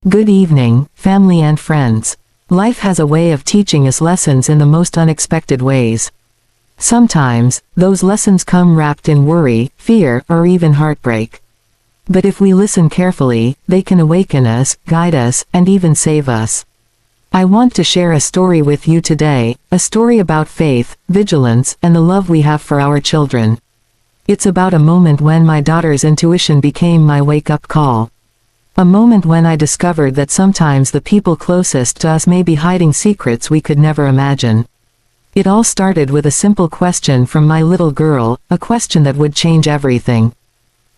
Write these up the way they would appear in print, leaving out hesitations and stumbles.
Good evening, family and friends. Life has a way of teaching us lessons in the most unexpected ways. Sometimes, those lessons come wrapped in worry, fear, or even heartbreak. But if we listen carefully, they can awaken us, guide us, and even save us. I want to share a story with you today, a story about faith, vigilance, and the love we have for our children. It's about a moment when my daughter's intuition became my wake-up call. A moment when I discovered that sometimes the people closest to us may be hiding secrets we could never imagine. It all started with a simple question from my little girl, a question that would change everything.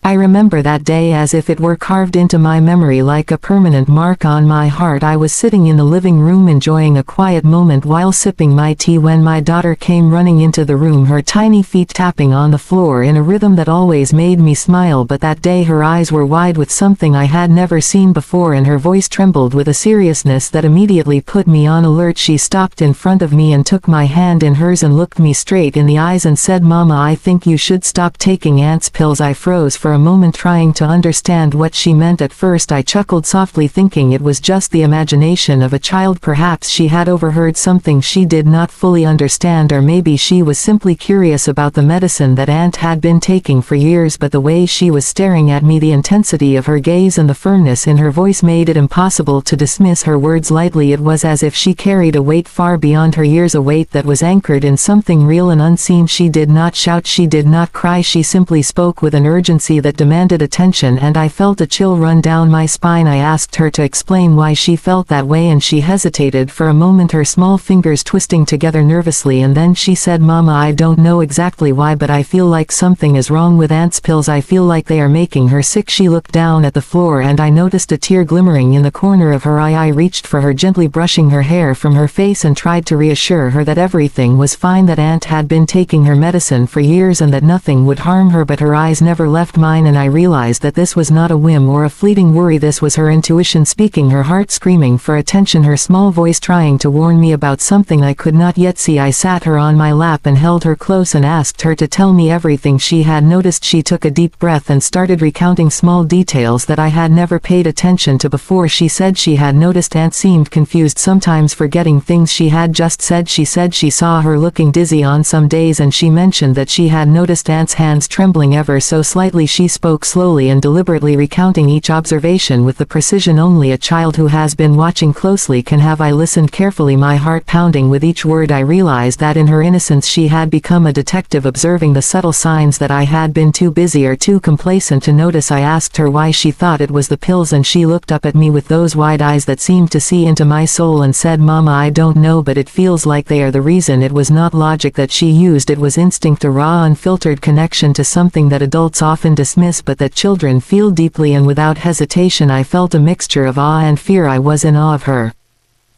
I remember that day as if it were carved into my memory like a permanent mark on my heart. I was sitting in the living room enjoying a quiet moment while sipping my tea when my daughter came running into the room, her tiny feet tapping on the floor in a rhythm that always made me smile. But that day her eyes were wide with something I had never seen before, and her voice trembled with a seriousness that immediately put me on alert. She stopped in front of me and took my hand in hers and looked me straight in the eyes and said, "Mama, I think you should stop taking Aunt's pills." I froze for a moment trying to understand what she meant. At first I chuckled softly thinking it was just the imagination of a child. Perhaps she had overheard something she did not fully understand, or maybe she was simply curious about the medicine that Aunt had been taking for years. But the way she was staring at me, the intensity of her gaze and the firmness in her voice made it impossible to dismiss her words lightly. It was as if she carried a weight far beyond her years, a weight that was anchored in something real and unseen. She did not shout, she did not cry, she simply spoke with an urgency that demanded attention, and I felt a chill run down my spine. I asked her to explain why she felt that way, and she hesitated for a moment, her small fingers twisting together nervously, and then she said, "Mama, I don't know exactly why, but I feel like something is wrong with Aunt's pills. I feel like they are making her sick." She looked down at the floor and I noticed a tear glimmering in the corner of her eye. I reached for her, gently brushing her hair from her face, and tried to reassure her that everything was fine, that Aunt had been taking her medicine for years and that nothing would harm her. But her eyes never left mine, and I realized that this was not a whim or a fleeting worry. This was her intuition speaking, her heart screaming for attention, her small voice trying to warn me about something I could not yet see. I sat her on my lap and held her close and asked her to tell me everything she had noticed. She took a deep breath and started recounting small details that I had never paid attention to before. She said she had noticed Aunt seemed confused, sometimes forgetting things she had just said. She said she saw her looking dizzy on some days, and she mentioned that she had noticed Aunt's hands trembling ever so slightly. She spoke slowly and deliberately, recounting each observation with the precision only a child who has been watching closely can have. I listened carefully, my heart pounding with each word. I realized that in her innocence she had become a detective, observing the subtle signs that I had been too busy or too complacent to notice. I asked her why she thought it was the pills, and she looked up at me with those wide eyes that seemed to see into my soul and said, "Mama, I don't know, but it feels like they are the reason." It was not logic that she used, it was instinct, a raw, unfiltered connection to something that adults often dismiss but that children feel deeply and without hesitation. I felt a mixture of awe and fear. I was in awe of her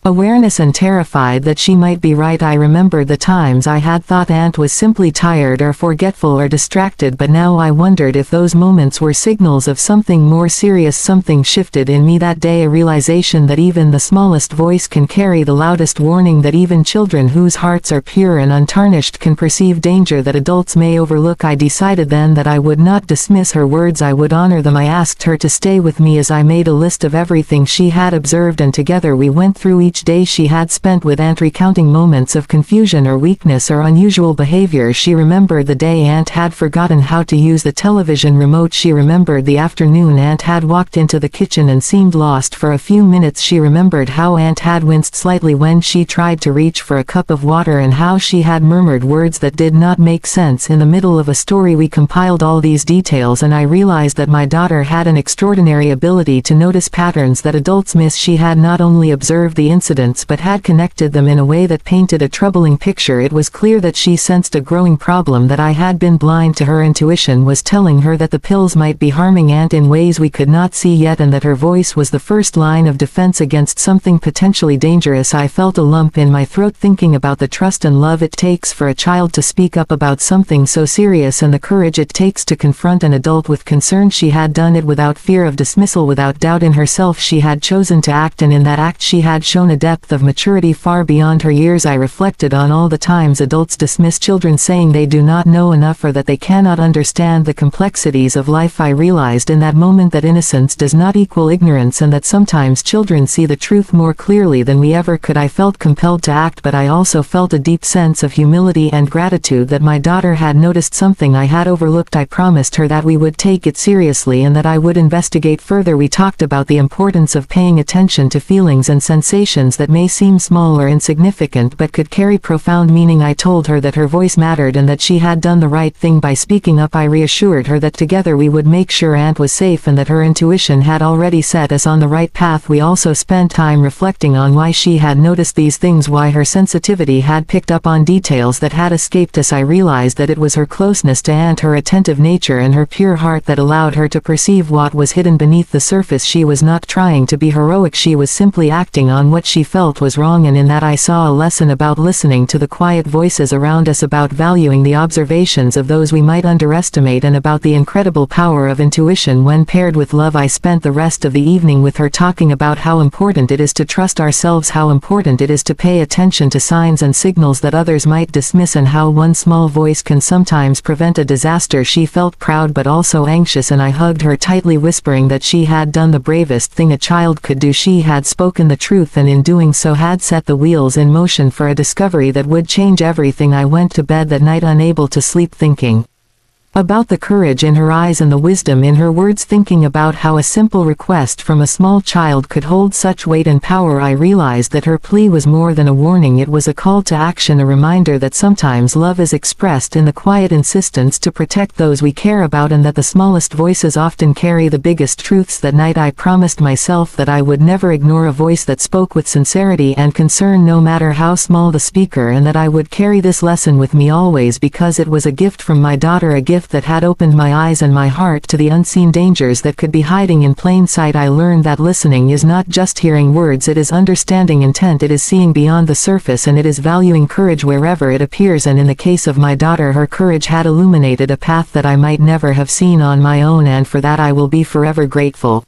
awareness and terrified that she might be right. I remembered the times I had thought Aunt was simply tired or forgetful or distracted, but now I wondered if those moments were signals of something more serious. Something shifted in me that day, a realization that even the smallest voice can carry the loudest warning, that even children whose hearts are pure and untarnished can perceive danger that adults may overlook. I decided then that I would not dismiss her words, I would honor them. I asked her to stay with me as I made a list of everything she had observed, and together we went through each day she had spent with Aunt, recounting moments of confusion or weakness or unusual behavior. She remembered the day Aunt had forgotten how to use the television remote. She remembered the afternoon Aunt had walked into the kitchen and seemed lost for a few minutes. She remembered how Aunt had winced slightly when she tried to reach for a cup of water, and how she had murmured words that did not make sense in the middle of a story. We compiled all these details, and I realized that my daughter had an extraordinary ability to notice patterns that adults miss. She had not only observed the incidents but had connected them in a way that painted a troubling picture. It was clear that she sensed a growing problem, that I had been blind to. Her intuition was telling her that the pills might be harming Aunt in ways we could not see yet, and that her voice was the first line of defense against something potentially dangerous. I felt a lump in my throat thinking about the trust and love it takes for a child to speak up about something so serious, and the courage it takes to confront an adult with concern. She had done it without fear of dismissal, without doubt in herself. She had chosen to act, and in that act she had shown shown a depth of maturity far beyond her years. I reflected on all the times adults dismiss children, saying they do not know enough or that they cannot understand the complexities of life. I realized in that moment that innocence does not equal ignorance, and that sometimes children see the truth more clearly than we ever could. I felt compelled to act, but I also felt a deep sense of humility and gratitude that my daughter had noticed something I had overlooked. I promised her that we would take it seriously and that I would investigate further. We talked about the importance of paying attention to feelings and sensations that may seem small or insignificant but could carry profound meaning. I told her that her voice mattered and that she had done the right thing by speaking up. I reassured her that together we would make sure Aunt was safe and that her intuition had already set us on the right path. We also spent time reflecting on why she had noticed these things, why her sensitivity had picked up on details that had escaped us. I realized that it was her closeness to Aunt, her attentive nature, and her pure heart that allowed her to perceive what was hidden beneath the surface. She was not trying to be heroic, she was simply acting on what she felt was wrong, and in that I saw a lesson about listening to the quiet voices around us, about valuing the observations of those we might underestimate, and about the incredible power of intuition when paired with love. I spent the rest of the evening with her, talking about how important it is to trust ourselves, how important it is to pay attention to signs and signals that others might dismiss, and how one small voice can sometimes prevent a disaster. She felt proud but also anxious, and I hugged her tightly, whispering that she had done the bravest thing a child could do. She had spoken the truth, and in doing so had set the wheels in motion for a discovery that would change everything. I went to bed that night unable to sleep, thinking about the courage in her eyes and the wisdom in her words, thinking about how a simple request from a small child could hold such weight and power. I realized that her plea was more than a warning, it was a call to action, a reminder that sometimes love is expressed in the quiet insistence to protect those we care about, and that the smallest voices often carry the biggest truths. That night I promised myself that I would never ignore a voice that spoke with sincerity and concern, no matter how small the speaker, and that I would carry this lesson with me always, because it was a gift from my daughter, a gift that had opened my eyes and my heart to the unseen dangers that could be hiding in plain sight. I learned that listening is not just hearing words, it is understanding intent, it is seeing beyond the surface, and it is valuing courage wherever it appears. And in the case of my daughter, her courage had illuminated a path that I might never have seen on my own, and for that I will be forever grateful.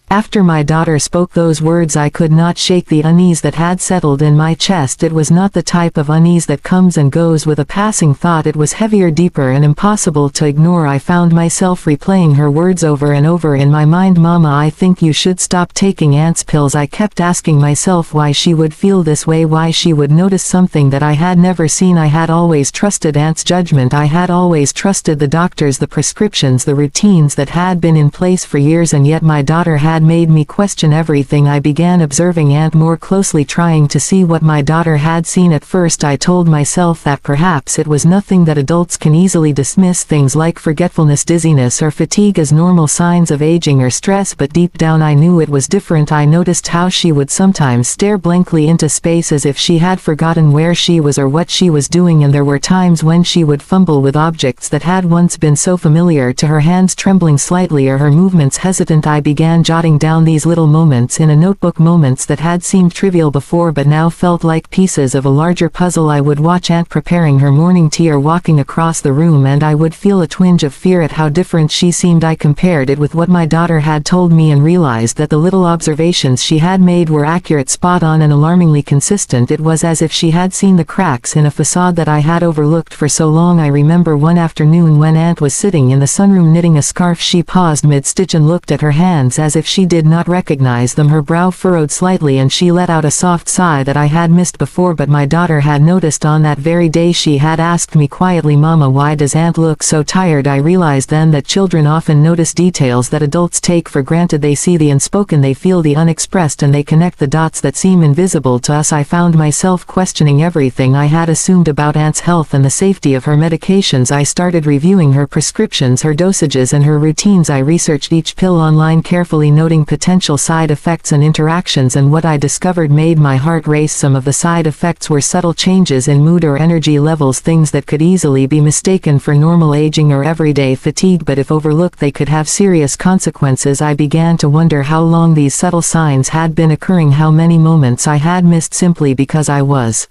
After my daughter spoke those words, I could not shake the unease that had settled in my chest. It was not the type of unease that comes and goes with a passing thought. It was heavier, deeper, and impossible to ignore. I found myself replaying her words over and over in my mind. "Mama, I think you should stop taking Aunt's pills." I kept asking myself why she would feel this way, why she would notice something that I had never seen. I had always trusted Aunt's judgment. I had always trusted the doctors, the prescriptions, the routines that had been in place for years, and yet my daughter had made me question everything. I began observing Aunt more closely, trying to see what my daughter had seen. At first I told myself that perhaps it was nothing, that adults can easily dismiss things like forgetfulness, dizziness, or fatigue as normal signs of aging or stress, but deep down I knew it was different. I noticed how she would sometimes stare blankly into space as if she had forgotten where she was or what she was doing, and there were times when she would fumble with objects that had once been so familiar to her, hands trembling slightly or her movements hesitant. I began jotting down these little moments in a notebook, moments that had seemed trivial before but now felt like pieces of a larger puzzle. I would watch Aunt preparing her morning tea or walking across the room, and I would feel a twinge of fear at how different she seemed. I compared it with what my daughter had told me and realized that the little observations she had made were accurate, spot on, and alarmingly consistent. It was as if she had seen the cracks in a facade that I had overlooked for so long. I remember one afternoon when Aunt was sitting in the sunroom knitting a scarf. She paused mid-stitch and looked at her hands as if she did not recognize them. Her brow furrowed slightly and she let out a soft sigh that I had missed before, but my daughter had noticed on that very day. She had asked me quietly, "Mama, why does Aunt look so tired?" I realized then that children often notice details that adults take for granted. They see the unspoken, they feel the unexpressed, and they connect the dots that seem invisible to us. I found myself questioning everything I had assumed about Aunt's health and the safety of her medications. I started reviewing her prescriptions, her dosages, and her routines. I researched each pill online carefully, noting potential side effects and interactions, and what I discovered made my heart race. Some of the side effects were subtle changes in mood or energy levels, things that could easily be mistaken for normal aging or everyday fatigue, but if overlooked they could have serious consequences. I began to wonder how long these subtle signs had been occurring, how many moments I had missed simply because I was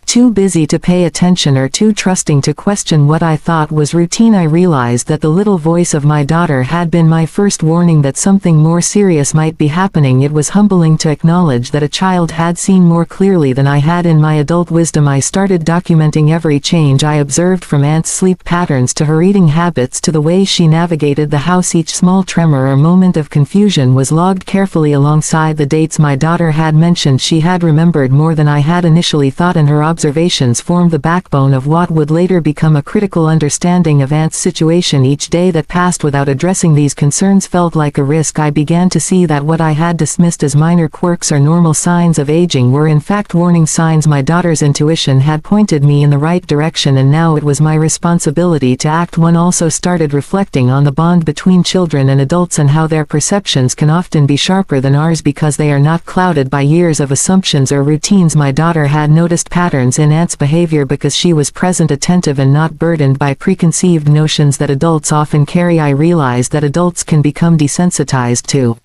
Too busy to pay attention or too trusting to question what I thought was routine, I realized that the little voice of my daughter had been my first warning that something more serious might be happening. It was humbling to acknowledge that a child had seen more clearly than I had. In my adult wisdom, I started documenting every change I observed, from Aunt's sleep patterns to her eating habits to the way she navigated the house. Each small tremor or moment of confusion was logged carefully alongside the dates my daughter had mentioned. She had remembered more than I had initially thought, and her observations formed the backbone of what would later become a critical understanding of Aunt's situation. Each day that passed without addressing these concerns felt like a risk. I began to see that what I had dismissed as minor quirks or normal signs of aging were in fact warning signs. My daughter's intuition had pointed me in the right direction, and now it was my responsibility to act. One also started reflecting on the bond between children and adults and how their perceptions can often be sharper than ours because they are not clouded by years of assumptions or routines. My daughter had noticed patterns in Aunt's behavior because she was present, attentive, and not burdened by preconceived notions that adults often carry. I realized that adults can become desensitized to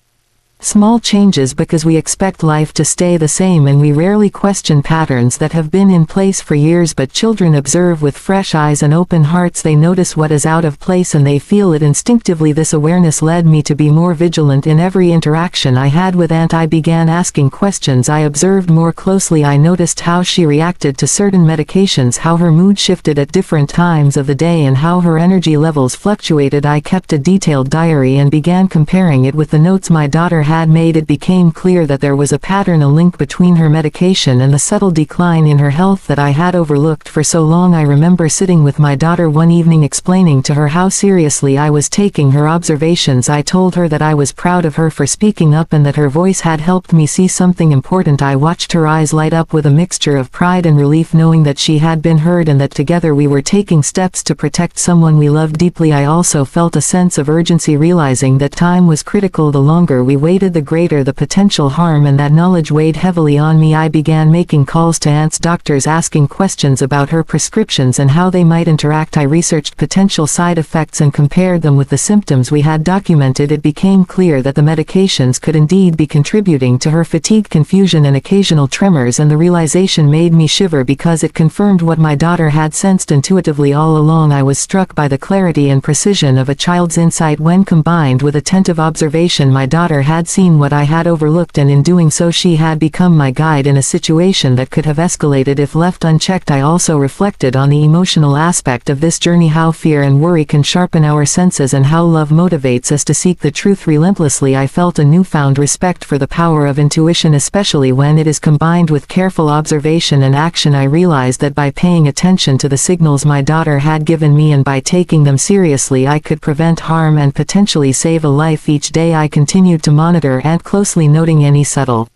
small changes because we expect life to stay the same, and we rarely question patterns that have been in place for years. But children observe with fresh eyes and open hearts. They notice what is out of place and they feel it instinctively. This awareness led me to be more vigilant in every interaction I had with Aunt. I began asking questions. I observed more closely. I noticed how she reacted to certain medications, how her mood shifted at different times of the day, and how her energy levels fluctuated. I kept a detailed diary and began comparing it with the notes my daughter had made. It became clear that there was a pattern, a link between her medication and the subtle decline in her health that I had overlooked for so long. I remember sitting with my daughter one evening, explaining to her how seriously I was taking her observations. I told her that I was proud of her for speaking up and that her voice had helped me see something important. I watched her eyes light up with a mixture of pride and relief, knowing that she had been heard and that together we were taking steps to protect someone we loved deeply. I also felt a sense of urgency, realizing that time was critical. The longer we waited, the greater the potential harm, and that knowledge weighed heavily on me. I began making calls to Aunt's doctors, asking questions about her prescriptions and how they might interact. I researched potential side effects and compared them with the symptoms we had documented. It became clear that the medications could indeed be contributing to her fatigue, confusion, and occasional tremors, and the realization made me shiver because it confirmed what my daughter had sensed intuitively all along. I was struck by the clarity and precision of a child's insight when combined with attentive observation. My daughter had seen what I had overlooked, and in doing so she had become my guide in a situation that could have escalated if left unchecked. I also reflected on the emotional aspect of this journey, how fear and worry can sharpen our senses and how love motivates us to seek the truth relentlessly. I felt a newfound respect for the power of intuition, especially when it is combined with careful observation and action. I realized that by paying attention to the signals my daughter had given me and by taking them seriously, I could prevent harm and potentially save a life. Each day I continued to monitor and closely, noting any subtle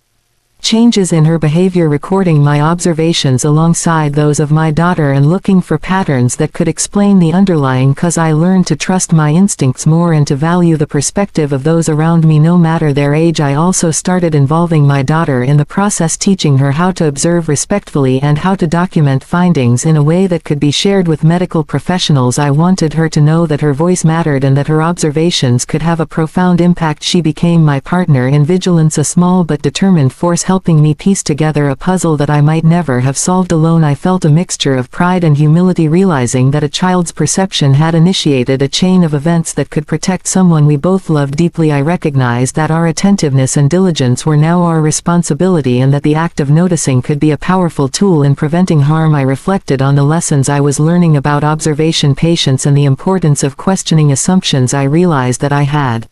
changes in her behavior, recording my observations alongside those of my daughter, and looking for patterns that could explain the underlying cause. I learned to trust my instincts more and to value the perspective of those around me, no matter their age. I also started involving my daughter in the process, teaching her how to observe respectfully and how to document findings in a way that could be shared with medical professionals. I wanted her to know that her voice mattered and that her observations could have a profound impact. She became my partner in vigilance, a small but determined force helping me piece together a puzzle that I might never have solved alone. I felt a mixture of pride and humility, realizing that a child's perception had initiated a chain of events that could protect someone we both loved deeply. I recognized that our attentiveness and diligence were now our responsibility, and that the act of noticing could be a powerful tool in preventing harm. I reflected on the lessons I was learning about observation, patience, and the importance of questioning assumptions. I realized that I had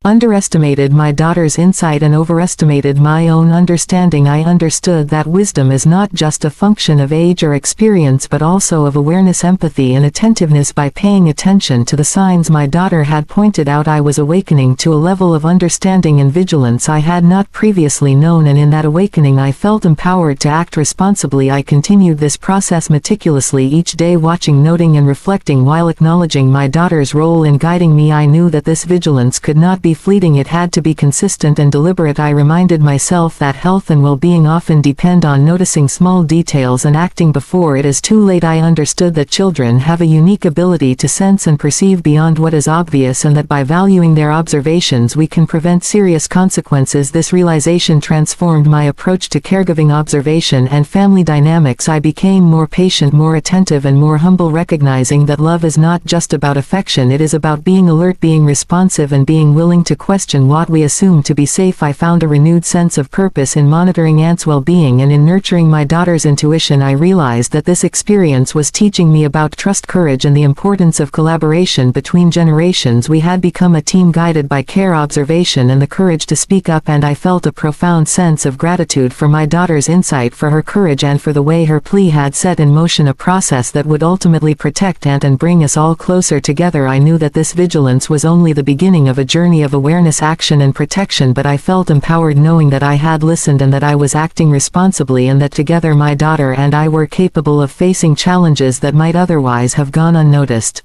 underestimated my daughter's insight and overestimated my own understanding. I understood that wisdom is not just a function of age or experience, but also of awareness, empathy, and attentiveness. By paying attention to the signs my daughter had pointed out, I was awakening to a level of understanding and vigilance I had not previously known, and in that awakening I felt empowered to act responsibly. I continued this process meticulously, each day watching, noting, and reflecting while acknowledging my daughter's role in guiding me. I knew that this vigilance could not be be fleeting, it had to be consistent and deliberate. I reminded myself that health and well-being often depend on noticing small details and acting before it is too late. I understood that children have a unique ability to sense and perceive beyond what is obvious, and that by valuing their observations we can prevent serious consequences. This realization transformed my approach to caregiving, observation, and family dynamics. I became more patient, more attentive, and more humble, recognizing that love is not just about affection, it is about being alert, being responsive, and being willing to question what we assume to be safe. I found a renewed sense of purpose in monitoring Aunt's well-being and in nurturing my daughter's intuition. I realized that this experience was teaching me about trust, courage, and the importance of collaboration between generations. We had become a team guided by care, observation, and the courage to speak up, and I felt a profound sense of gratitude for my daughter's insight, for her courage, and for the way her plea had set in motion a process that would ultimately protect Aunt and bring us all closer together. I knew that this vigilance was only the beginning of a journey of awareness, action, and protection, but I felt empowered knowing that I had listened and that I was acting responsibly, and that together my daughter and I were capable of facing challenges that might otherwise have gone unnoticed.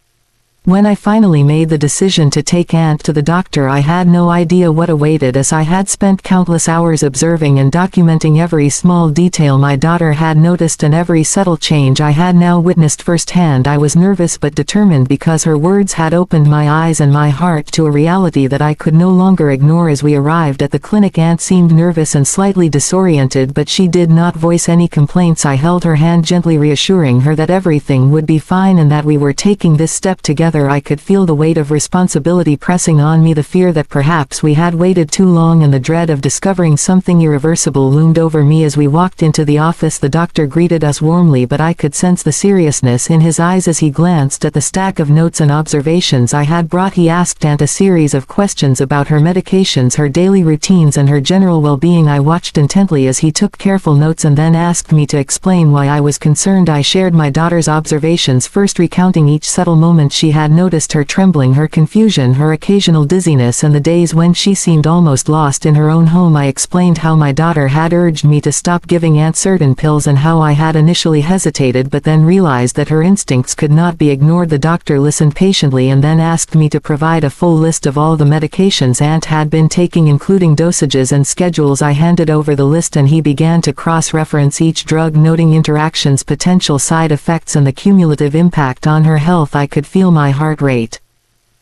When I finally made the decision to take Aunt to the doctor, I had no idea what awaited, as I had spent countless hours observing and documenting every small detail my daughter had noticed and every subtle change I had now witnessed firsthand. I was nervous but determined, because her words had opened my eyes and my heart to a reality that I could no longer ignore. As we arrived at the clinic, Aunt seemed nervous and slightly disoriented, but she did not voice any complaints. I held her hand gently, reassuring her that everything would be fine and that we were taking this step together. I could feel the weight of responsibility pressing on me. The fear that perhaps we had waited too long and the dread of discovering something irreversible loomed over me. As we walked into the office, the doctor greeted us warmly, but I could sense the seriousness in his eyes as he glanced at the stack of notes and observations I had brought. He asked Aunt a series of questions about her medications, her daily routines, and her general well-being. I watched intently as he took careful notes and then asked me to explain why I was concerned. I shared my daughter's observations, first recounting each subtle moment she had noticed: her trembling, her confusion, her occasional dizziness, and the days when she seemed almost lost in her own home. I explained how my daughter had urged me to stop giving Aunt certain pills, and how I had initially hesitated but then realized that her instincts could not be ignored. The doctor listened patiently and then asked me to provide a full list of all the medications Aunt had been taking, including dosages and schedules. I handed over the list and he began to cross-reference each drug, noting interactions, potential side effects, and the cumulative impact on her health. I could feel my heart rate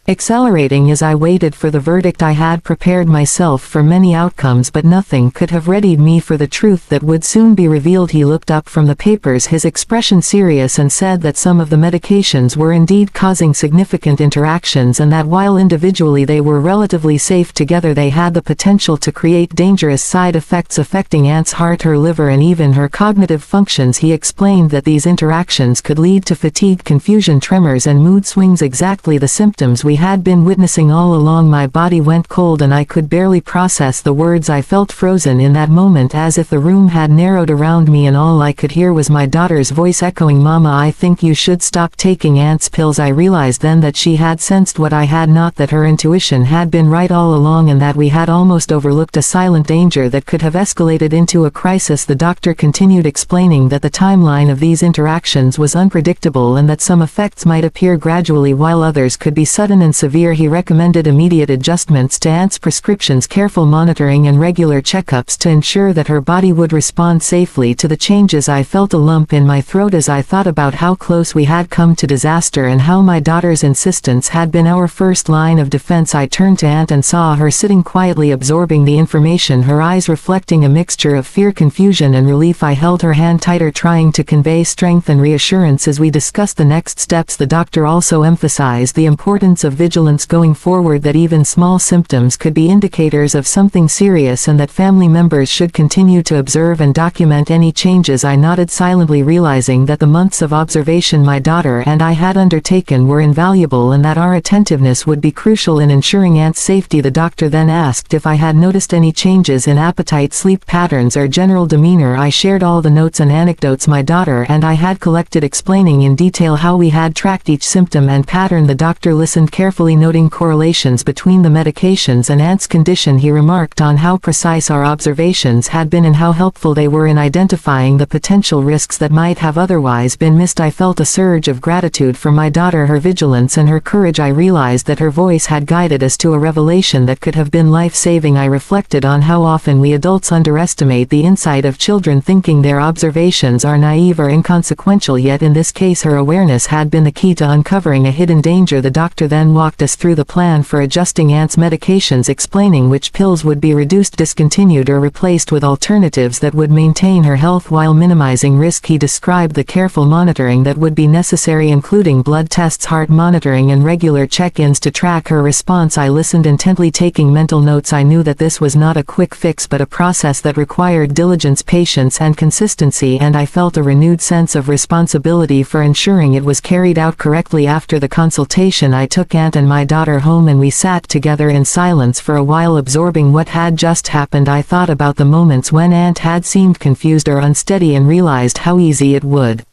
accelerating as I waited for the verdict. I had prepared myself for many outcomes, but nothing could have readied me for the truth that would soon be revealed. He looked up from the papers, his expression serious, and said that some of the medications were indeed causing significant interactions, and that while individually they were relatively safe, together they had the potential to create dangerous side effects affecting Aunt's heart, her liver, and even her cognitive functions. He explained that these interactions could lead to fatigue, confusion, tremors, and mood swings, exactly the symptoms we had been witnessing all along. My body went cold and I could barely process the words. I felt frozen in that moment, as if the room had narrowed around me and all I could hear was my daughter's voice echoing, "Mama, I think you should stop taking Aunt's pills." I realized then that she had sensed what I had not, that her intuition had been right all along, and that we had almost overlooked a silent danger that could have escalated into a crisis. The doctor continued, explaining that the timeline of these interactions was unpredictable and that some effects might appear gradually while others could be sudden and severe. He recommended immediate adjustments to Aunt's prescriptions, careful monitoring, and regular checkups to ensure that her body would respond safely to the changes. I felt a lump in my throat as I thought about how close we had come to disaster and how my daughter's insistence had been our first line of defense. I turned to Aunt and saw her sitting quietly absorbing the information, her eyes reflecting a mixture of fear, confusion, and relief. I held her hand tighter, trying to convey strength and reassurance as we discussed the next steps. The doctor also emphasized the importance of vigilance going forward, that even small symptoms could be indicators of something serious, and that family members should continue to observe and document any changes. I nodded silently, realizing that the months of observation my daughter and I had undertaken were invaluable and that our attentiveness would be crucial in ensuring Aunt's safety. The doctor then asked if I had noticed any changes in appetite, sleep patterns, or general demeanor. I shared all the notes and anecdotes my daughter and I had collected, explaining in detail how we had tracked each symptom and pattern. The doctor listened carefully, carefully noting correlations between the medications and Aunt's condition. He remarked on how precise our observations had been and how helpful they were in identifying the potential risks that might have otherwise been missed. I felt a surge of gratitude for my daughter, her vigilance and her courage. I realized that her voice had guided us to a revelation that could have been life-saving. I reflected on how often we adults underestimate the insight of children, thinking their observations are naive or inconsequential, yet in this case her awareness had been the key to uncovering a hidden danger. The doctor then walked us through the plan for adjusting Aunt's medications, explaining which pills would be reduced, discontinued or replaced with alternatives that would maintain her health while minimizing risk. He described the careful monitoring that would be necessary, including blood tests, heart monitoring and regular check-ins to track her response. I listened intently, taking mental notes. I knew that this was not a quick fix but a process that required diligence, patience and consistency, and I felt a renewed sense of responsibility for ensuring it was carried out correctly. After the consultation, I took Aunt and my daughter home and we sat together in silence for a while, absorbing what had just happened. I thought about the moments when Aunt had seemed confused or unsteady and realized how easy it would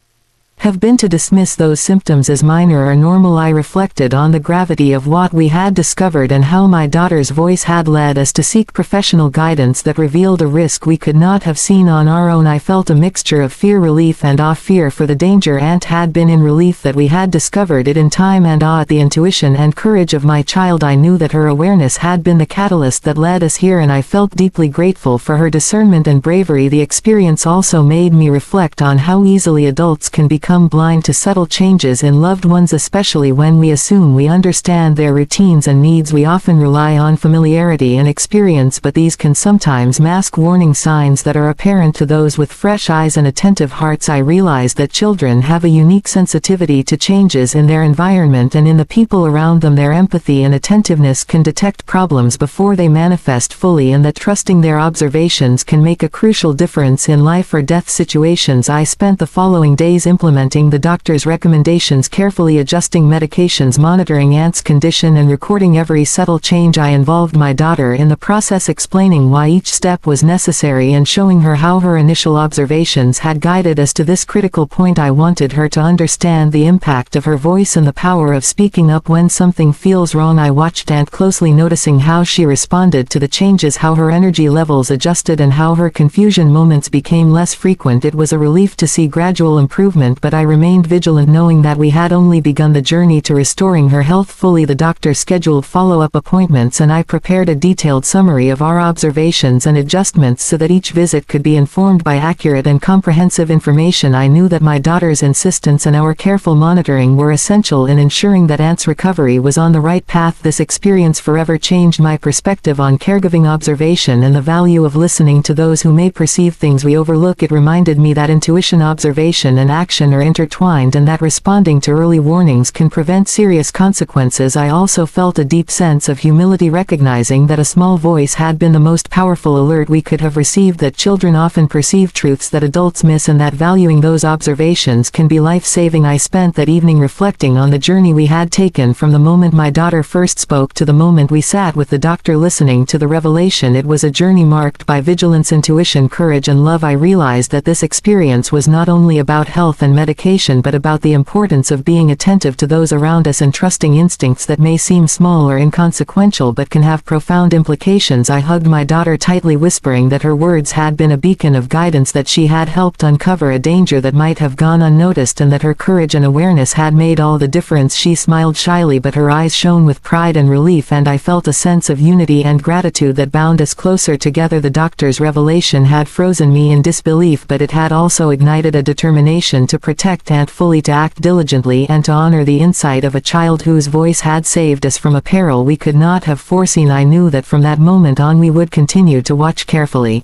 have been to dismiss those symptoms as minor or normal. I reflected on the gravity of what we had discovered and how my daughter's voice had led us to seek professional guidance that revealed a risk we could not have seen on our own. I felt a mixture of fear, relief and awe. Fear for the danger Aunt had been in, relief that we had discovered it in time, and awe at the intuition and courage of my child. I knew that her awareness had been the catalyst that led us here, and I felt deeply grateful for her discernment and bravery. The experience also made me reflect on how easily adults can become blind to subtle changes in loved ones, especially when we assume we understand their routines and needs. We often rely on familiarity and experience, but these can sometimes mask warning signs that are apparent to those with fresh eyes and attentive hearts. I realized that children have a unique sensitivity to changes in their environment and in the people around them. Their empathy and attentiveness can detect problems before they manifest fully, and that trusting their observations can make a crucial difference in life or death situations. I spent the following days implementing the doctor's recommendations, carefully adjusting medications, monitoring Aunt's condition and recording every subtle change. I involved my daughter in the process, explaining why each step was necessary and showing her how her initial observations had guided us to this critical point. I wanted her to understand the impact of her voice and the power of speaking up when something feels wrong. I watched Aunt closely, noticing how she responded to the changes, how her energy levels adjusted and how her confusion moments became less frequent. It was a relief to see gradual improvement, but I remained vigilant, knowing that we had only begun the journey to restoring her health fully. The doctor scheduled follow-up appointments and I prepared a detailed summary of our observations and adjustments so that each visit could be informed by accurate and comprehensive information. I knew that my daughter's insistence and our careful monitoring were essential in ensuring that Aunt's recovery was on the right path. This experience forever changed my perspective on caregiving, observation and the value of listening to those who may perceive things we overlook. It reminded me that intuition, observation and action are intertwined, and that responding to early warnings can prevent serious consequences. I also felt a deep sense of humility, recognizing that a small voice had been the most powerful alert we could have received, that children often perceive truths that adults miss, and that valuing those observations can be life-saving. I spent that evening reflecting on the journey we had taken from the moment my daughter first spoke to the moment we sat with the doctor listening to the revelation. It was a journey marked by vigilance, intuition, courage and love. I realized that this experience was not only about health and medication, but about the importance of being attentive to those around us and trusting instincts that may seem small or inconsequential but can have profound implications. I hugged my daughter tightly, whispering that her words had been a beacon of guidance, that she had helped uncover a danger that might have gone unnoticed, and that her courage and awareness had made all the difference. She smiled shyly, but her eyes shone with pride and relief, and I felt a sense of unity and gratitude that bound us closer together. The doctor's revelation had frozen me in disbelief, but it had also ignited a determination to protect Aunt fully, to act diligently and to honor the insight of a child whose voice had saved us from a peril we could not have foreseen. I knew that from that moment on we would continue to watch carefully,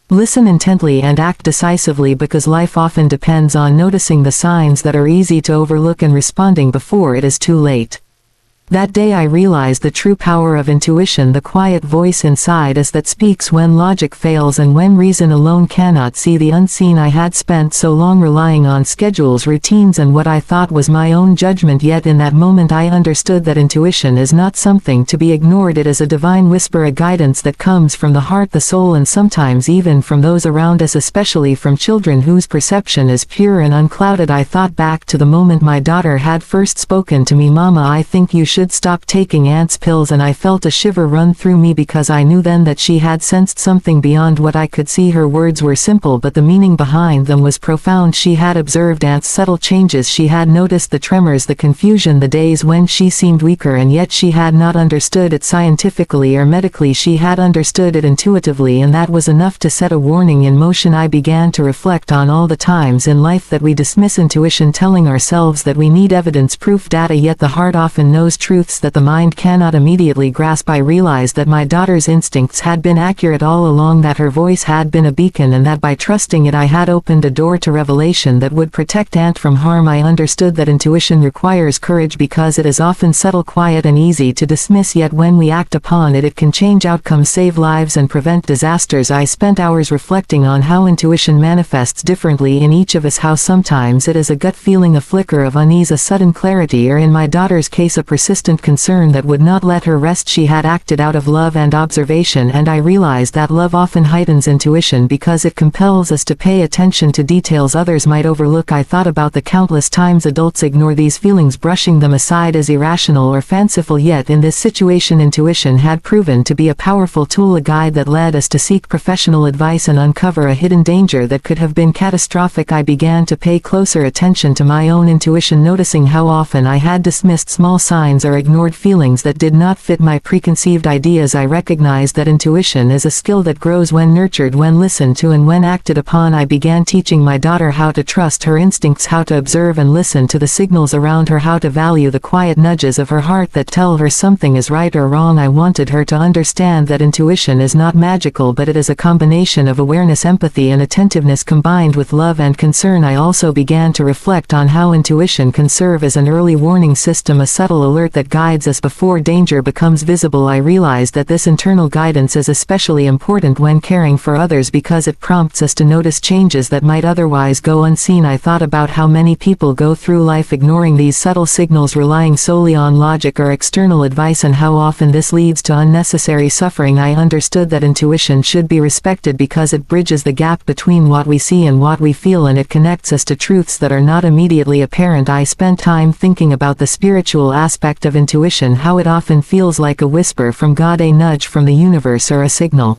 listen intently and act decisively, because life often depends on noticing the signs that are easy to overlook and responding before it is too late. That day I realized the true power of intuition, the quiet voice inside us that speaks when logic fails and when reason alone cannot see the unseen. I had spent so long relying on schedules, routines, and what I thought was my own judgment, yet in that moment I understood that intuition is not something to be ignored. It is a divine whisper, a guidance that comes from the heart, the soul, and sometimes even from those around us, especially from children whose perception is pure and unclouded. I thought back to the moment my daughter had first spoken to me. "Mama, I think you should should stop taking aunt's pills, and I felt a shiver run through me because I knew then that she had sensed something beyond what I could see. Her words were simple, but the meaning behind them was profound. She had observed aunt's subtle changes. She had noticed the tremors, the confusion, the days when she seemed weaker, and yet she had not understood it scientifically or medically. She had understood it intuitively, and that was enough to set a warning in motion. I began to reflect on all the times in life that we dismiss intuition, telling ourselves that we need evidence, proof, data, yet the heart often knows truths that the mind cannot immediately grasp. I realized that my daughter's instincts had been accurate all along, that her voice had been a beacon, and that by trusting it I had opened a door to revelation that would protect Aunt from harm. I understood that intuition requires courage because it is often subtle, quiet, and easy to dismiss, yet when we act upon it, it can change outcomes, save lives, and prevent disasters. I spent hours reflecting on how intuition manifests differently in each of us, how sometimes it is a gut feeling, a flicker of unease, a sudden clarity, or in my daughter's case a persistent concern that would not let her rest. She had acted out of love and observation, and I realized that love often heightens intuition because it compels us to pay attention to details others might overlook. I thought about the countless times adults ignore these feelings, brushing them aside as irrational or fanciful, yet in this situation intuition had proven to be a powerful tool, a guide that led us to seek professional advice and uncover a hidden danger that could have been catastrophic. I began to pay closer attention to my own intuition, noticing how often I had dismissed small signs or ignored feelings that did not fit my preconceived ideas. I recognized that intuition is a skill that grows when nurtured, when listened to, and when acted upon. I began teaching my daughter how to trust her instincts, how to observe and listen to the signals around her, how to value the quiet nudges of her heart that tell her something is right or wrong. I wanted her to understand that intuition is not magical, but it is a combination of awareness, empathy, and attentiveness combined with love and concern. I also began to reflect on how intuition can serve as an early warning system, a subtle alert that guides us before danger becomes visible. I realized that this internal guidance is especially important when caring for others because it prompts us to notice changes that might otherwise go unseen. I thought about how many people go through life ignoring these subtle signals, relying solely on logic or external advice, and how often this leads to unnecessary suffering. I understood that intuition should be respected because it bridges the gap between what we see and what we feel, and it connects us to truths that are not immediately apparent. I spent time thinking about the spiritual aspect of intuition, how it often feels like a whisper from God, a nudge from the universe, or a signal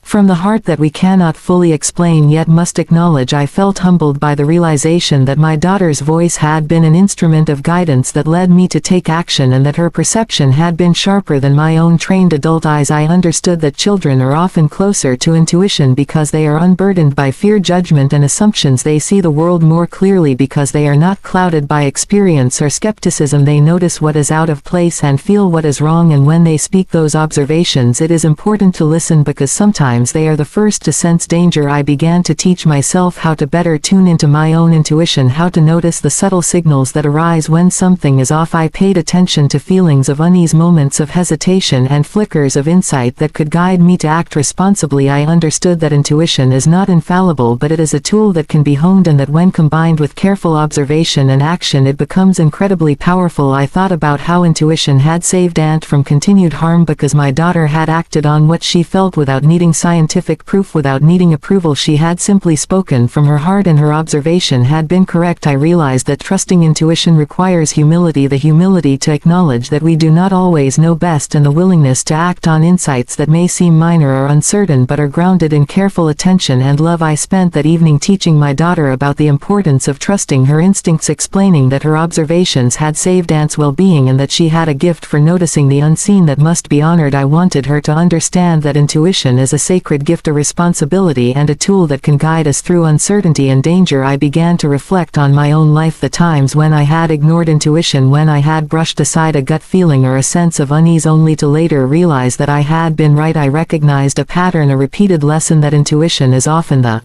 from the heart that we cannot fully explain yet must acknowledge. I felt humbled by the realization that my daughter's voice had been an instrument of guidance that led me to take action, and that her perception had been sharper than my own trained adult eyes. I understood that children are often closer to intuition because they are unburdened by fear, judgment, and assumptions. They see the world more clearly because they are not clouded by experience or skepticism. They notice what is out of place and feel what is wrong, and when they speak those observations, it is important to listen because sometimes they are the first to sense danger. I began to teach myself how to better tune into my own intuition, how to notice the subtle signals that arise when something is off. I paid attention to feelings of unease, moments of hesitation, and flickers of insight that could guide me to act responsibly. I understood that intuition is not infallible, but it is a tool that can be honed, and that when combined with careful observation and action, it becomes incredibly powerful. I thought about how intuition had saved Aunt from continued harm because my daughter had acted on what she felt without needing scientific proof, without needing approval. She had simply spoken from her heart, and her observation had been correct. I realized that trusting intuition requires humility, the humility to acknowledge that we do not always know best, and the willingness to act on insights that may seem minor or uncertain but are grounded in careful attention and love. I spent that evening teaching my daughter about the importance of trusting her instincts, explaining that her observations had saved Aunt's well-being and that she had a gift for noticing the unseen that must be honored. I wanted her to understand that intuition is a sacred gift, a responsibility, and a tool that can guide us through uncertainty and danger. I began to reflect on my own life, the times when I had ignored intuition, when I had brushed aside a gut feeling or a sense of unease only to later realize that I had been right. I recognized a pattern, a repeated lesson, that intuition is often the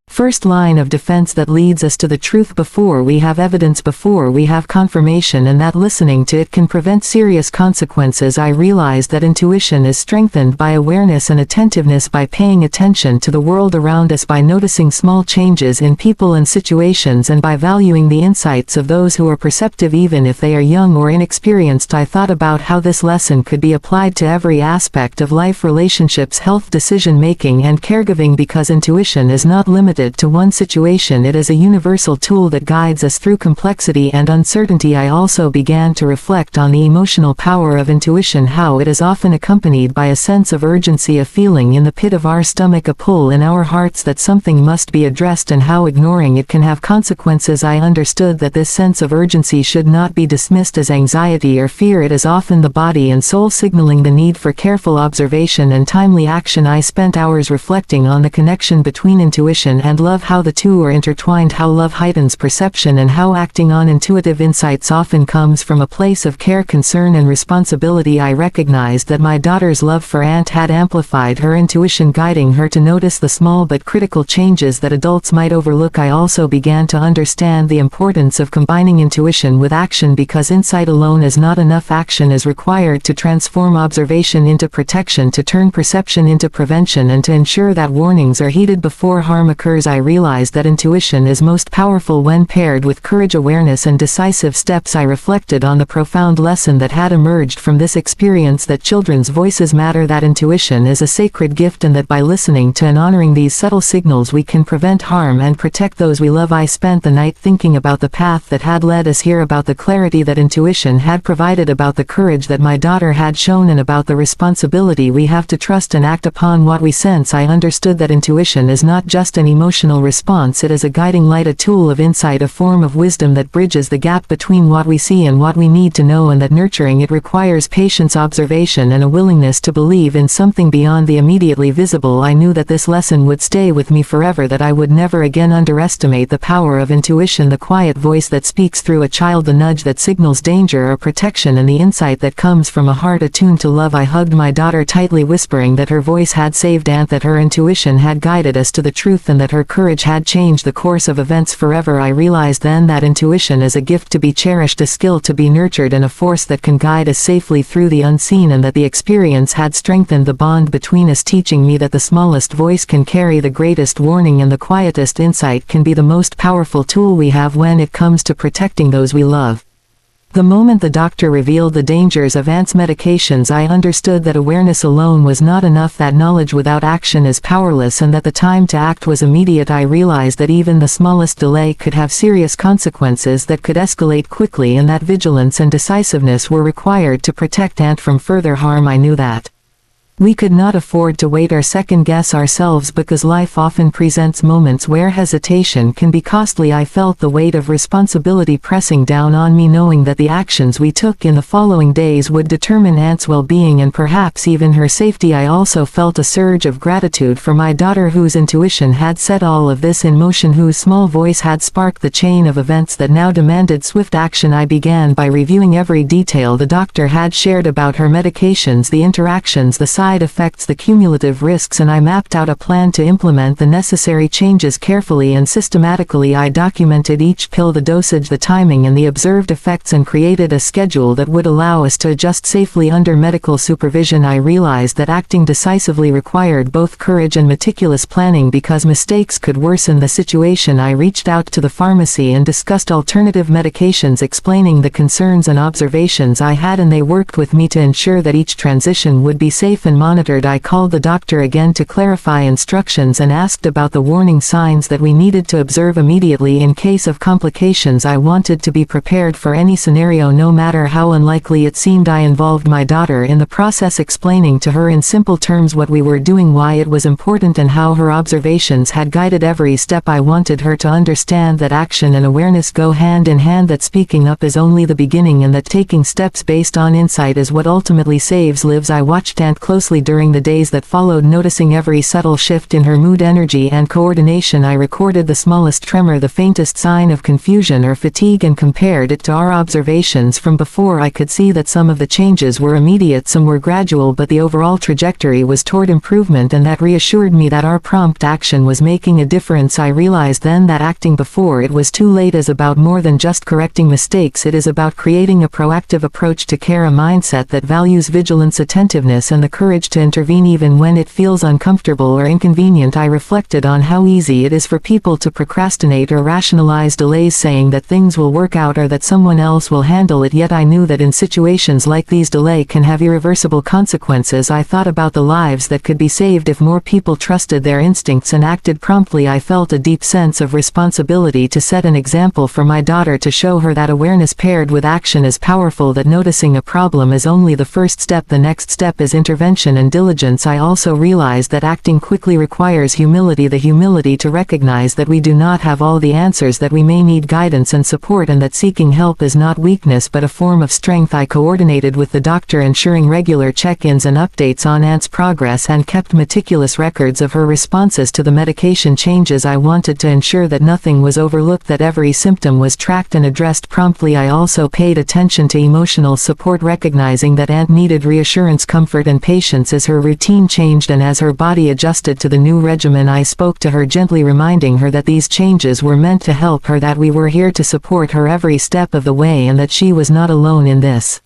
first line of defense that leads us to the truth before we have evidence, before we have confirmation, and that listening to it can prevent serious consequences. I realized that intuition is strengthened by awareness and attentiveness, by paying attention to the world around us, by noticing small changes in people and situations, and by valuing the insights of those who are perceptive even if they are young or inexperienced. I thought about how this lesson could be applied to every aspect of life, relationships, health, decision-making, and caregiving, because intuition is not limited limited to one situation. It is a universal tool that guides us through complexity and uncertainty. I also began to reflect on the emotional power of intuition, how it is often accompanied by a sense of urgency, a feeling in the pit of our stomach, a pull in our hearts that something must be addressed, and how ignoring it can have consequences. I understood that this sense of urgency should not be dismissed as anxiety or fear. It is often the body and soul signaling the need for careful observation and timely action. I spent hours reflecting on the connection between intuition and love, how the two are intertwined, how love heightens perception, and how acting on intuitive insights often comes from a place of care, concern, and responsibility. I recognized that my daughter's love for Aunt had amplified her intuition, guiding her to notice the small but critical changes that adults might overlook. I also began to understand the importance of combining intuition with action, because insight alone is not enough. Action is required to transform observation into protection, to turn perception into prevention, and to ensure that warnings are heeded before harm occurs. I realized that intuition is most powerful when paired with courage, awareness, and decisive steps. I reflected on the profound lesson that had emerged from this experience, that children's voices matter, that intuition is a sacred gift, and that by listening to and honoring these subtle signals we can prevent harm and protect those we love. I spent the night thinking about the path that had led us here, about the clarity that intuition had provided, about the courage that my daughter had shown, and about the responsibility we have to trust and act upon what we sense. I understood that intuition is not just an emotional response, it is a guiding light, a tool of insight, a form of wisdom that bridges the gap between what we see and what we need to know, and that nurturing it requires patience, observation, and a willingness to believe in something beyond the immediately visible. I knew that this lesson would stay with me forever, that I would never again underestimate the power of intuition, the quiet voice that speaks through a child, the nudge that signals danger or protection, and the insight that comes from a heart attuned to love. I hugged my daughter tightly, whispering that her voice had saved Aunt, that her intuition had guided us to the truth, and that her courage had changed the course of events forever. I realized then that intuition is a gift to be cherished, a skill to be nurtured, and a force that can guide us safely through the unseen, and that the experience had strengthened the bond between us, teaching me that the smallest voice can carry the greatest warning, and the quietest insight can be the most powerful tool we have when it comes to protecting those we love. The moment the doctor revealed the dangers of Aunt's medications, I understood that awareness alone was not enough, that knowledge without action is powerless, and that the time to act was immediate. I realized that even the smallest delay could have serious consequences that could escalate quickly, and that vigilance and decisiveness were required to protect Aunt from further harm. I knew that we could not afford to wait or second-guess ourselves, because life often presents moments where hesitation can be costly. I felt the weight of responsibility pressing down on me, knowing that the actions we took in the following days would determine Aunt's well-being and perhaps even her safety. I also felt a surge of gratitude for my daughter, whose intuition had set all of this in motion, whose small voice had sparked the chain of events that now demanded swift action. I began by reviewing every detail the doctor had shared about her medications, the interactions, the side effects, the cumulative risks, and I mapped out a plan to implement the necessary changes carefully and systematically. I documented each pill, the dosage, the timing, and the observed effects, and created a schedule that would allow us to adjust safely under medical supervision. I realized that acting decisively required both courage and meticulous planning, because mistakes could worsen the situation. I reached out to the pharmacy and discussed alternative medications, explaining the concerns and observations I had, and they worked with me to ensure that each transition would be safe and monitored. I called the doctor again to clarify instructions and asked about the warning signs that we needed to observe immediately in case of complications. I wanted to be prepared for any scenario, no matter how unlikely it seemed. I involved my daughter in the process, explaining to her in simple terms what we were doing, why it was important, and how her observations had guided every step. I wanted her to understand that action and awareness go hand in hand, that speaking up is only the beginning, and that taking steps based on insight is what ultimately saves lives. I watched Aunt closely during the days that followed, noticing every subtle shift in her mood, energy, and coordination. I recorded the smallest tremor, the faintest sign of confusion or fatigue, and compared it to our observations from before. I could see that some of the changes were immediate, some were gradual, but the overall trajectory was toward improvement, and that reassured me that our prompt action was making a difference. I realized then that acting before it was too late is about more than just correcting mistakes. It is about creating a proactive approach to care, a mindset that values vigilance, attentiveness, and the courage courage to intervene even when it feels uncomfortable or inconvenient. I reflected on how easy it is for people to procrastinate or rationalize delays, saying that things will work out or that someone else will handle it, yet I knew that in situations like these delay can have irreversible consequences. I thought about the lives that could be saved if more people trusted their instincts and acted promptly. I felt a deep sense of responsibility to set an example for my daughter, to show her that awareness paired with action is powerful, that noticing a problem is only the first step, the next step is intervention and diligence. I also realized that acting quickly requires humility, the humility to recognize that we do not have all the answers, that we may need guidance and support, and that seeking help is not weakness but a form of strength. I coordinated with the doctor, ensuring regular check-ins and updates on Aunt's progress, and kept meticulous records of her responses to the medication changes. I wanted to ensure that nothing was overlooked, that every symptom was tracked and addressed promptly. I also paid attention to emotional support, recognizing that Aunt needed reassurance, comfort and patience as her routine changed and as her body adjusted to the new regimen. I spoke to her gently, reminding her that these changes were meant to help her, that we were here to support her every step of the way, and that she was not alone in this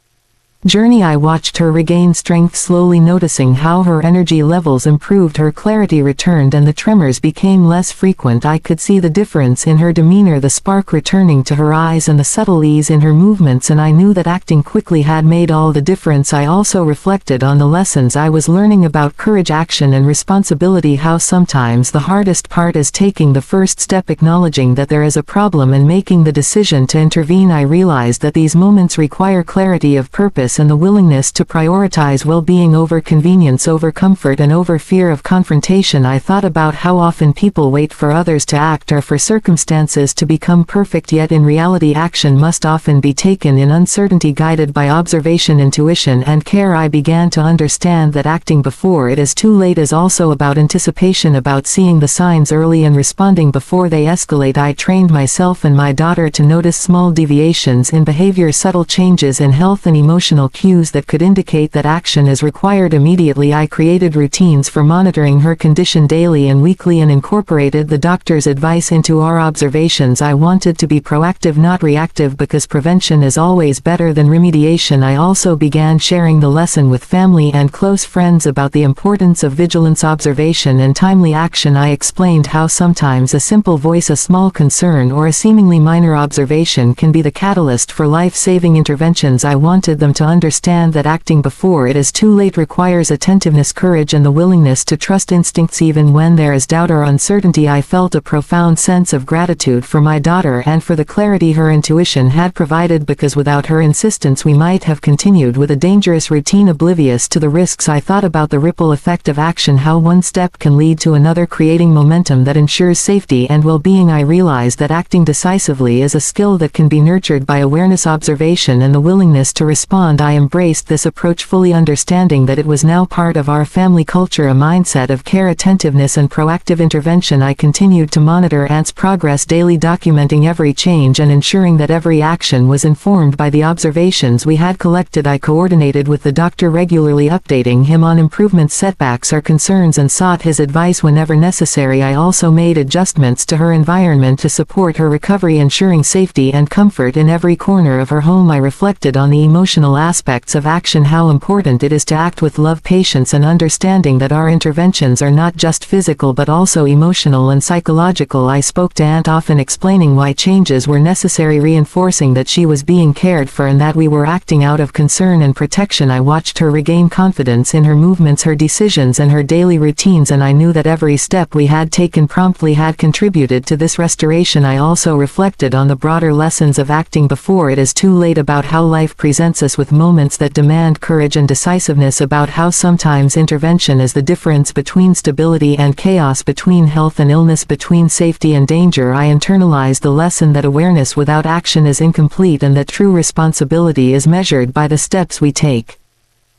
journey. I watched her regain strength slowly, noticing how her energy levels improved, her clarity returned, and the tremors became less frequent. I could see the difference in her demeanor, the spark returning to her eyes and the subtle ease in her movements, and I knew that acting quickly had made all the difference. I also reflected on the lessons I was learning about courage, action and responsibility, how sometimes the hardest part is taking the first step, acknowledging that there is a problem and making the decision to intervene. I realized that these moments require clarity of purpose and the willingness to prioritize well-being over convenience, over comfort and over fear of confrontation. I thought about how often people wait for others to act or for circumstances to become perfect, yet in reality action must often be taken in uncertainty, guided by observation, intuition and care. I began to understand that acting before it is too late is also about anticipation, about seeing the signs early and responding before they escalate. I trained myself and my daughter to notice small deviations in behavior, subtle changes in health and emotional cues that could indicate that action is required immediately. I created routines for monitoring her condition daily and weekly and incorporated the doctor's advice into our observations. I wanted to be proactive, not reactive, because prevention is always better than remediation. I also began sharing the lesson with family and close friends about the importance of vigilance, observation and timely action. I explained how sometimes a simple voice, a small concern or a seemingly minor observation can be the catalyst for life-saving interventions. I wanted them to understand that acting before it is too late requires attentiveness, courage and the willingness to trust instincts even when there is doubt or uncertainty. I felt a profound sense of gratitude for my daughter and for the clarity her intuition had provided, because without her insistence we might have continued with a dangerous routine, oblivious to the risks. I thought about the ripple effect of action, how one step can lead to another, creating momentum that ensures safety and well-being. I realized that acting decisively is a skill that can be nurtured by awareness, observation and the willingness to respond. I embraced this approach fully, understanding that it was now part of our family culture, a mindset of care, attentiveness and proactive intervention. I continued to monitor Aunt's progress daily, documenting every change and ensuring that every action was informed by the observations we had collected. I coordinated with the doctor regularly, updating him on improvements, setbacks or concerns, and sought his advice whenever necessary. I also made adjustments to her environment to support her recovery, ensuring safety and comfort in every corner of her home. I reflected on the emotional aspects of action, how important it is to act with love, patience and understanding, that our interventions are not just physical but also emotional and psychological. I spoke to Aunt often, explaining why changes were necessary, reinforcing that she was being cared for and that we were acting out of concern and protection. I watched her regain confidence in her movements, her decisions and her daily routines, and I knew that every step we had taken promptly had contributed to this restoration. I also reflected on the broader lessons of acting before it is too late, about how life presents us with moments that demand courage and decisiveness, about how sometimes intervention is the difference between stability and chaos, between health and illness, between safety and danger. I internalized the lesson that awareness without action is incomplete, and that true responsibility is measured by the steps we take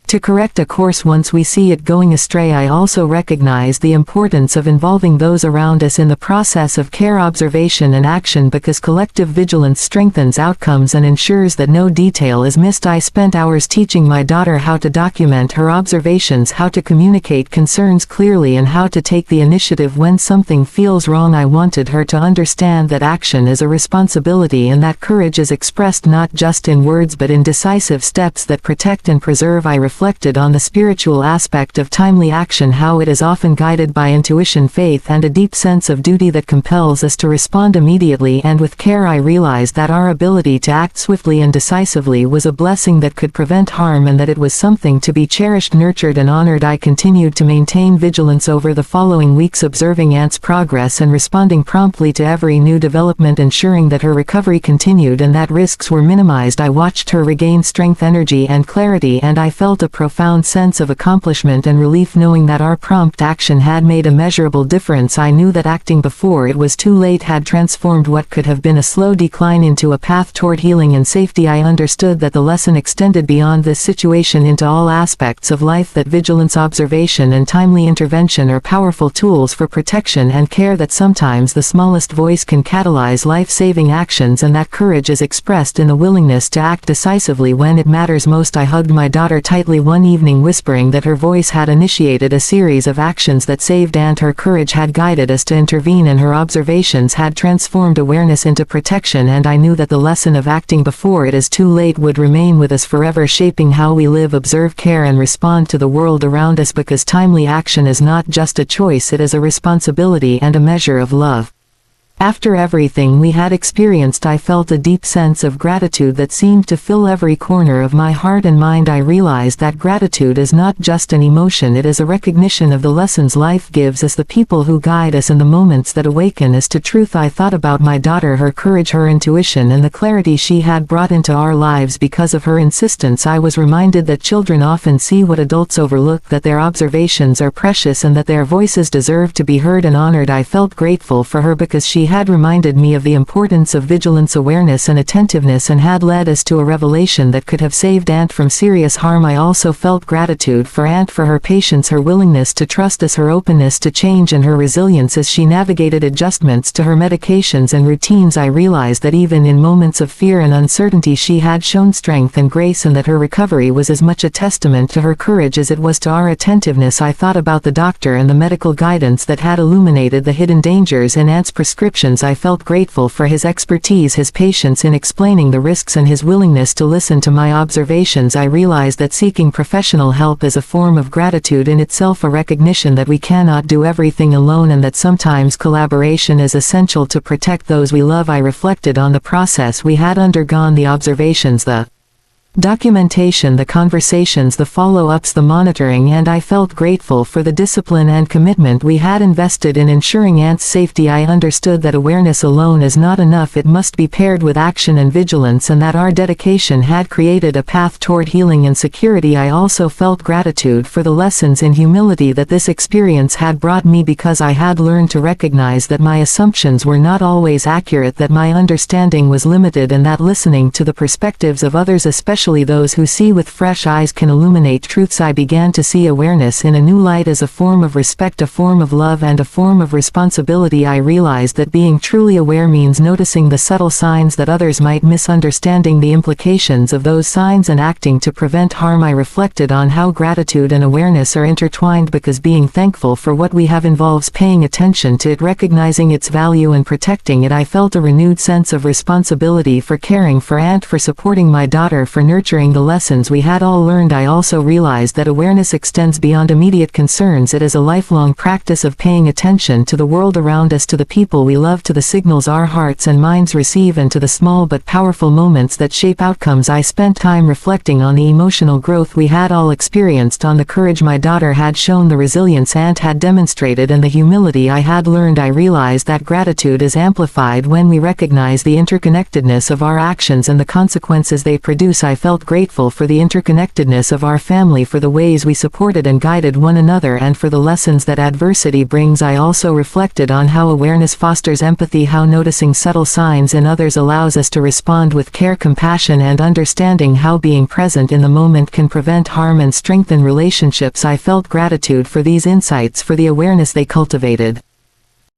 to correct a course once we see it going astray. I also recognize the importance of involving those around us in the process of care, observation and action, because collective vigilance strengthens outcomes and ensures that no detail is missed. I spent hours teaching my daughter how to document her observations, how to communicate concerns clearly and how to take the initiative when something feels wrong. I wanted her to understand that action is a responsibility and that courage is expressed not just in words but in decisive steps that protect and preserve. I reflected reflected on the spiritual aspect of timely action, how it is often guided by intuition, faith, and a deep sense of duty that compels us to respond immediately and with care. I realized that our ability to act swiftly and decisively was a blessing that could prevent harm, and that it was something to be cherished, nurtured, and honored. I continued to maintain vigilance over the following weeks, observing Aunt's progress and responding promptly to every new development, ensuring that her recovery continued and that risks were minimized. I watched her regain strength, energy, and clarity, and I felt a profound sense of accomplishment and relief knowing that our prompt action had made a measurable difference. I knew that acting before it was too late had transformed what could have been a slow decline into a path toward healing and safety. I understood that the lesson extended beyond this situation into all aspects of life, that vigilance, observation, and timely intervention are powerful tools for protection and care, that sometimes the smallest voice can catalyze life-saving actions, and that courage is expressed in the willingness to act decisively when it matters most. I hugged my daughter tightly one evening, whispering that her voice had initiated a series of actions that saved Aunt. Her courage had guided us to intervene, and her observations had transformed awareness into protection, and I knew that the lesson of acting before it is too late would remain with us forever, shaping how we live, observe, care, and respond to the world around us, because timely action is not just a choice, it is a responsibility and a measure of love. After everything we had experienced, I felt a deep sense of gratitude that seemed to fill every corner of my heart and mind. I realized that gratitude is not just an emotion, it is a recognition of the lessons life gives us, the people who guide us, and the moments that awaken us to truth. I thought about my daughter, her courage, her intuition, and the clarity she had brought into our lives because of her insistence. I was reminded that children often see what adults overlook, that their observations are precious, and that their voices deserve to be heard and honored. I felt grateful for her because she had reminded me of the importance of vigilance, awareness, and attentiveness, and had led us to a revelation that could have saved Aunt from serious harm. I also felt gratitude for Aunt, for her patience, her willingness to trust us, her openness to change, and her resilience as she navigated adjustments to her medications and routines. I realized that even in moments of fear and uncertainty she had shown strength and grace, and that her recovery was as much a testament to her courage as it was to our attentiveness. I thought about the doctor and the medical guidance that had illuminated the hidden dangers in Aunt's prescriptions. I felt grateful for his expertise, his patience in explaining the risks, and his willingness to listen to my observations. I realized that seeking professional help is a form of gratitude in itself, a recognition that we cannot do everything alone, and that sometimes collaboration is essential to protect those we love. I reflected on the process we had undergone, the observations, the documentation, the conversations, the follow-ups, the monitoring, and I felt grateful for the discipline and commitment we had invested in ensuring Aunt's safety. I understood that awareness alone is not enough, it must be paired with action and vigilance, and that our dedication had created a path toward healing and security. I also felt gratitude for the lessons in humility that this experience had brought me, because I had learned to recognize that my assumptions were not always accurate, that my understanding was limited, and that listening to the perspectives of others, especially those who see with fresh eyes, can illuminate truths. I began to see awareness in a new light, as a form of respect, a form of love, and a form of responsibility. I realized that being truly aware means noticing the subtle signs that others might miss, understanding the implications of those signs, and acting to prevent harm. I reflected on how gratitude and awareness are intertwined, because being thankful for what we have involves paying attention to it, recognizing its value, and protecting it. I felt a renewed sense of responsibility for caring for Aunt, for supporting my daughter, for nurturing the lessons we had all learned. I also realized that awareness extends beyond immediate concerns. It is a lifelong practice of paying attention to the world around us, to the people we love, to the signals our hearts and minds receive, and to the small but powerful moments that shape outcomes. I spent time reflecting on the emotional growth we had all experienced, on the courage my daughter had shown, the resilience Aunt had demonstrated, and the humility I had learned. I realized that gratitude is amplified when we recognize the interconnectedness of our actions and the consequences they produce. I felt grateful for the interconnectedness of our family, for the ways we supported and guided one another, and for the lessons that adversity brings. I also reflected on how awareness fosters empathy, how noticing subtle signs in others allows us to respond with care, compassion, and understanding, how being present in the moment can prevent harm and strengthen relationships. I felt gratitude for these insights, for the awareness they cultivated.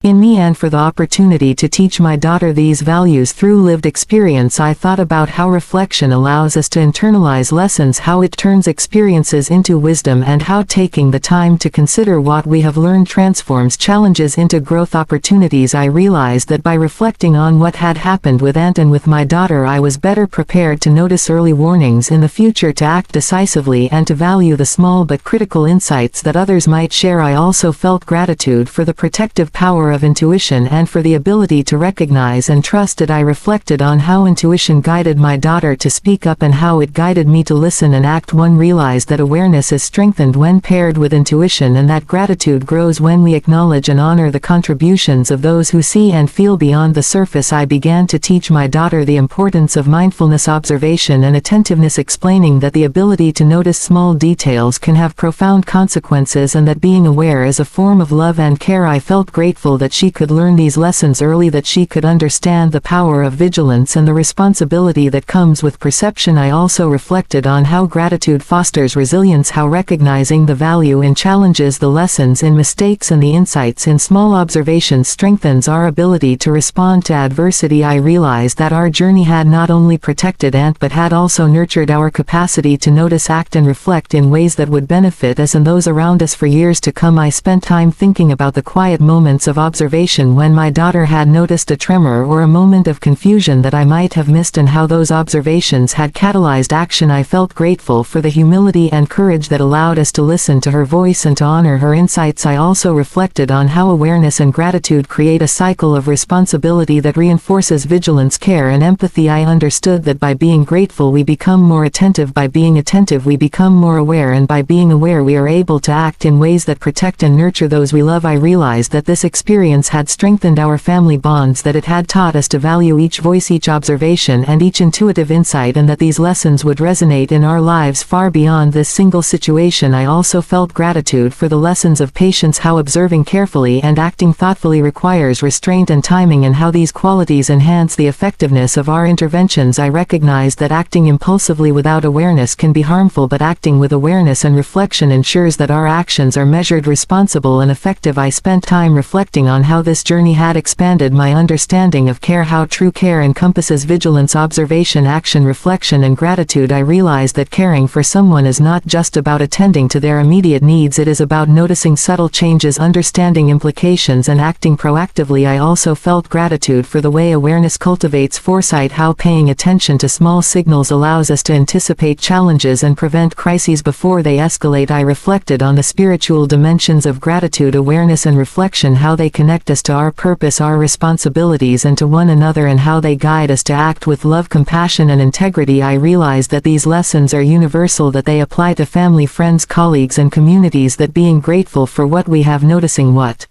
In me and for the opportunity to teach my daughter these values through lived experience, I thought about how reflection allows us to internalize lessons, how it turns experiences into wisdom, and how taking the time to consider what we have learned transforms challenges into growth opportunities. I realized that by reflecting on what had happened with Aunt and with my daughter, I was better prepared to notice early warnings in the future, to act decisively, and to value the small but critical insights that others might share. I also felt gratitude for the protective power of intuition and for the ability to recognize and trust it. I reflected on how intuition guided my daughter to speak up and how it guided me to listen and act. One realized that awareness is strengthened when paired with intuition, and that gratitude grows when we acknowledge and honor the contributions of those who see and feel beyond the surface. I began to teach my daughter the importance of mindfulness, observation, and attentiveness, explaining that the ability to notice small details can have profound consequences and that being aware is a form of love and care. I felt grateful that she could learn these lessons early, that she could understand the power of vigilance and the responsibility that comes with perception. I also reflected on how gratitude fosters resilience, how recognizing the value in challenges, the lessons in mistakes, and the insights in small observations strengthens our ability to respond to adversity. I realized that our journey had not only protected Aunt but had also nurtured our capacity to notice, act, and reflect in ways that would benefit us and those around us for years to come. I spent time thinking about the quiet moments of observation when my daughter had noticed a tremor or a moment of confusion that I might have missed, and how those observations had catalyzed action. I felt grateful for the humility and courage that allowed us to listen to her voice and to honor her insights. I also reflected on how awareness and gratitude create a cycle of responsibility that reinforces vigilance, care, and empathy. I understood that by being grateful we become more attentive, by being attentive we become more aware, and by being aware we are able to act in ways that protect and nurture those we love. I realized that this experience had strengthened our family bonds, that it had taught us to value each voice, each observation, and each intuitive insight, and that these lessons would resonate in our lives far beyond this single situation. I also felt gratitude for the lessons of patience, how observing carefully and acting thoughtfully requires restraint and timing, and how these qualities enhance the effectiveness of our interventions. I recognized that acting impulsively without awareness can be harmful, but acting with awareness and reflection ensures that our actions are measured, responsible, and effective. I spent time reflecting on how this journey had expanded my understanding of care, how true care encompasses vigilance, observation, action, reflection, and gratitude. I realized that caring for someone is not just about attending to their immediate needs, it is about noticing subtle changes, understanding implications, and acting proactively. I also felt gratitude for the way awareness cultivates foresight, how paying attention to small signals allows us to anticipate challenges and prevent crises before they escalate. I reflected on the spiritual dimensions of gratitude, awareness, and reflection, how they connect us to our purpose, our responsibilities, and to one another, and how they guide us to act with love, compassion, and integrity. I realized that these lessons are universal, that they apply to family, friends, colleagues, and communities, that being grateful for what we have, noticing what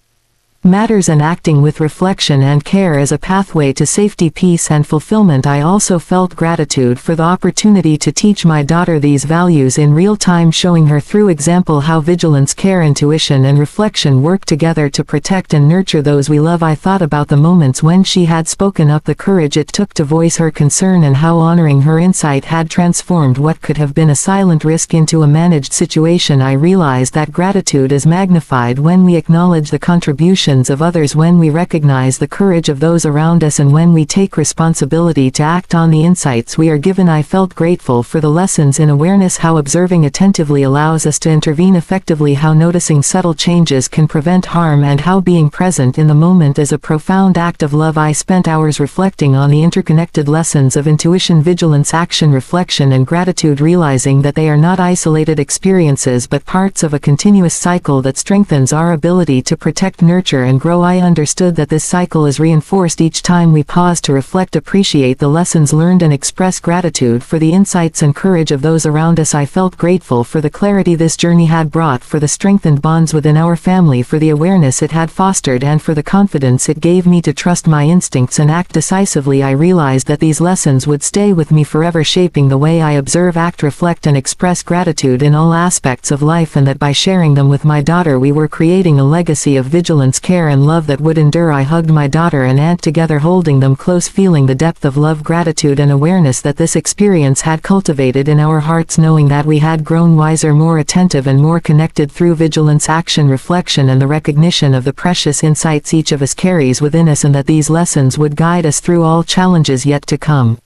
matters, and acting with reflection and care is a pathway to safety, peace, and fulfillment. I also felt gratitude for the opportunity to teach my daughter these values in real time, showing her through example how vigilance, care, intuition, and reflection work together to protect and nurture those we love. I thought about the moments when she had spoken up, the courage it took to voice her concern, and how honoring her insight had transformed what could have been a silent risk into a managed situation. I realized that gratitude is magnified when we acknowledge the contribution of others, when we recognize the courage of those around us, and when we take responsibility to act on the insights we are given. I felt grateful for the lessons in awareness, how observing attentively allows us to intervene effectively, how noticing subtle changes can prevent harm, and how being present in the moment is a profound act of love. I spent hours reflecting on the interconnected lessons of intuition, vigilance, action, reflection, and gratitude, realizing that they are not isolated experiences but parts of a continuous cycle that strengthens our ability to protect, nurture, and grow. I understood that this cycle is reinforced each time we pause to reflect, appreciate the lessons learned, and express gratitude for the insights and courage of those around us. I felt grateful for the clarity this journey had brought, for the strengthened bonds within our family, for the awareness it had fostered, and for the confidence it gave me to trust my instincts and act decisively. I realized that these lessons would stay with me forever, shaping the way I observe, act, reflect, and express gratitude in all aspects of life, and that by sharing them with my daughter we were creating a legacy of vigilance, care and love that would endure. I hugged my daughter and aunt together, holding them close, feeling the depth of love, gratitude and awareness that this experience had cultivated in our hearts, knowing that we had grown wiser, more attentive and more connected through vigilance, action, reflection and the recognition of the precious insights each of us carries within us, and that these lessons would guide us through all challenges yet to come.